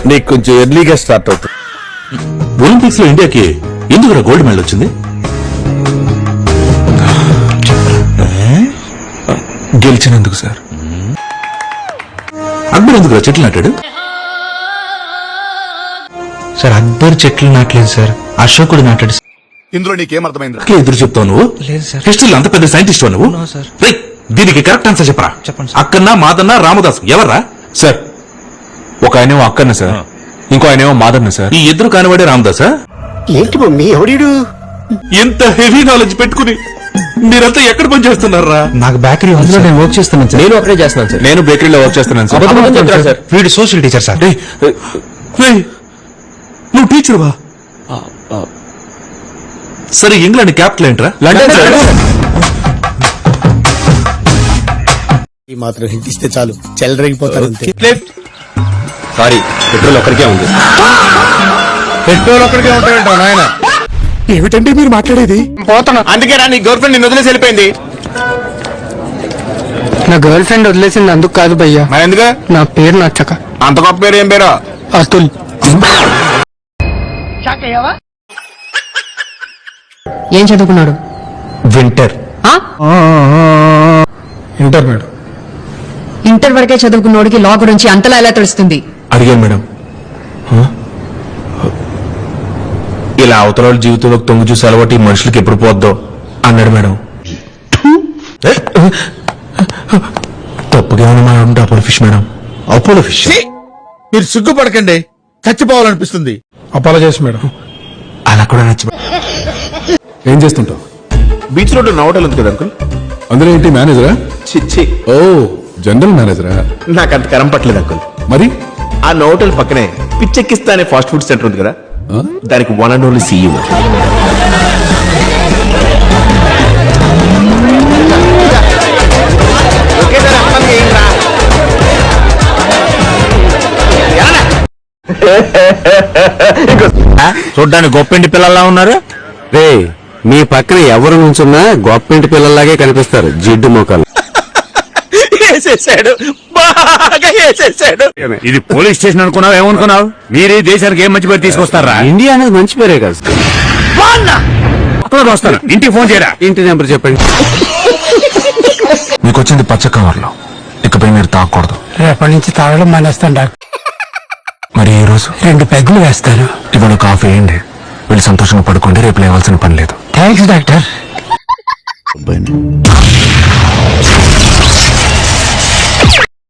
నీకు కొంచెం ఎర్లీగా స్టార్ట్ అవుతుంది. ఒలింపిక్స్ లో ఇండియాకి ఎందుకు గోల్డ్ మెడల్ వచ్చింది? గెలిచినందుకు సార్. అక్బర్ ఎందుకు చెట్లు నాటాడు? సార్ అక్బర్ చెట్లు నాటలేదు సార్, అశోకుడు నాటాడు. ఇందులో నీకేమర్థమైంది? ఎదురు చెప్తావు నువ్వు? లేదు సార్. హిస్టరీలో అంత పెద్ద సైంటిస్ట్ నువ్వు? సార్. దీనికి కరెక్ట్ ఆన్సర్ చెప్పరా? చెప్పండి సార్. అక్కన్న మాదన్న రామదాస్ ఎవర్రా? సార్ ఒక ఆయనేమో అక్కన్న సార్, ఇంకో ఆయనేమో మాదన్న సార్. ఈ ఇద్దరు కానివాడే రామదాసా? ఏంటి మమ్మీ ఎవడీడు? ఎంత హెవీ నాలెడ్జ్ పెట్టుకుని మీరంతా ఎక్కడ పని చేస్తున్నారా? నాకు బేకరీ అందులో నేను వర్క్ చేస్తున్నాను సార్. నేను అక్కడే చేస్తున్నాను సార్. నేను బేకరీలో వర్క్ చేస్తున్నాను సార్. అబద్ధం చెప్తారా సార్? వీడు సోషల్ టీచర్ సార్. నువ్వు టీచర్ వా? సరే ఇంగ్లాండ్ క్యాపిటల్ ఏంట్రా? London sir. ఈ మాత్రం హింట్ ఇస్తే చాలు చెల్లరగిపోతారు అంతే. సారీ, పెట్రోల్ ఒక్కరికే ఉంది. పెట్రోల్ ఒక్కడికే ఉంటాయంట నాయన. ఏమిటంటే మీరు మాట్లాడేది? పోతాను. అందుకేనా నీ గర్ల్ ఫ్రెండ్ నిన్ను వదిలేసి వెళ్ళిపోయింది? నా గర్ల్ ఫ్రెండ్ వదిలేసింది అందుకు కాదు భయ్యా. మరి ఎందుకు? నా పేరు నచ్చక. అంత గొప్ప పేరు ఏం పేరు? అతుల్. ఏం చదువుకున్నాడు? వింటర్. Inter madam. ఇంటర్ వరకే చదువుకున్నోడికి లా గురించి అంతలా ఎలా తెలుస్తుంది? అడిగాను మేడం. ఇలా అవతల వాళ్ళ జీవితంలోకి తొంగి చూసి అలవాటు ఈ మనుషులకి ఎప్పుడు పోద్దో అన్నాడు మేడం. తప్పుగా ఏమన్నా ఉంటే Apollo fish madam. Apollo fish. మీరు సిగ్గుపడకండి, చచ్చిపోవాలనిపిస్తుంది. Apologise madam. అలా కూడా నచ్చ. ఏం చేస్తుంటావు? బీచ్ రోడ్ నా హోటల్ ఉంది కదా అంకుల్. అందులో ఏంటి మేనేజరా? చిచ్చి, ఓ జనరల్ మేనేజరా? నాకు అంత కరం పట్టలేదు అంకుల్. మరి ఆ నా హోటల్ పక్కనే పిచ్చెక్కిస్తా అనే ఫాస్ట్ ఫుడ్ సెంటర్ ఉంది కదా, దానికి వన్ అండ్ ఓన్లీ సీఈఓ. చూడ్డానికి గొప్పింటి పిల్లల్లా ఉన్నారు. రే, మీ పక్కన ఎవరు నుంచున్నా గొప్పింటి పిల్లల్లాగే కనిపిస్తారు, జిడ్డు మోకాలు. వేసేసాడు, బాగా వేసేసాడు. ఇది పోలీస్ స్టేషన్ అనుకున్నావు, ఏమనుకున్నావు? మీరే దేశానికి ఏం మంచి పేరు తీసుకొస్తారా? ఇండియా అనేది మంచి పేరే కాదు. వస్తాను, ఇంటికి ఫోన్ చేయరా. ఇంటి నెంబర్ చెప్పండి. మీకు వచ్చింది పచ్చ కవర్లో, ఇకపై మీరు తాగకూడదు. రేపటి నుంచి తాగడం మానేస్తాను డాక్టర్. మరి ఈ రోజు 2 పెగ్గులు వేస్తాను. ఇవాళ కాఫీ వేయండి, వెళ్ళి సంతోషంగా పడుకోండి, రేపు లేవాల్సిన పని లేదు. Thanks doctor.